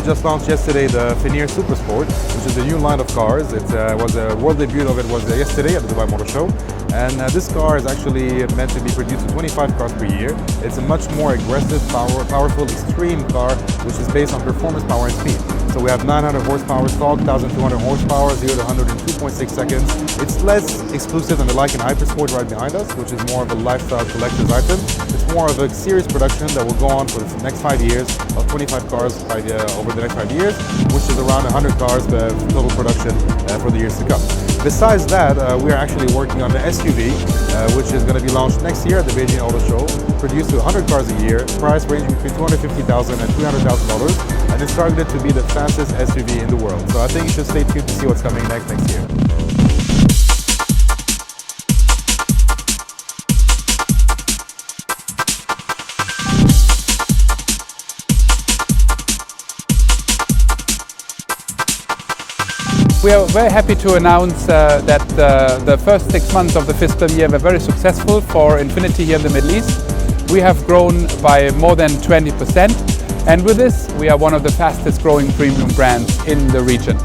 just launched yesterday the Fenir Super Sport, which is a new line of cars. It was a world debut of it was yesterday at the Dubai Motor Show. And this car is actually meant to be produced 25 cars per year. It's a much more aggressive, powerful, extreme car, which is based on performance, power and speed. So we have 900 horsepower torque, 1200 horsepower, 0 to 100 in 2.6 seconds. It's less exclusive than the Lykan Hypersport right behind us, which is more of a lifestyle collector's item. It's more of a series production that will go on for the next 5 years of 25 cars over the next 5 years, which is around 100 cars total production for the years to come. Besides that, we are actually working on the SUV, which is going to be launched next year at the Beijing Auto Show, produced to 100 cars a year, price ranging between $250,000 and $300,000, and it's targeted to be the fastest SUV in the world. So I think you should stay tuned to see what's coming next year. We are very happy to announce that the first 6 months of the fiscal year were very successful for Infiniti here in the Middle East. We have grown by more than 20%, and with this we are one of the fastest growing premium brands in the region.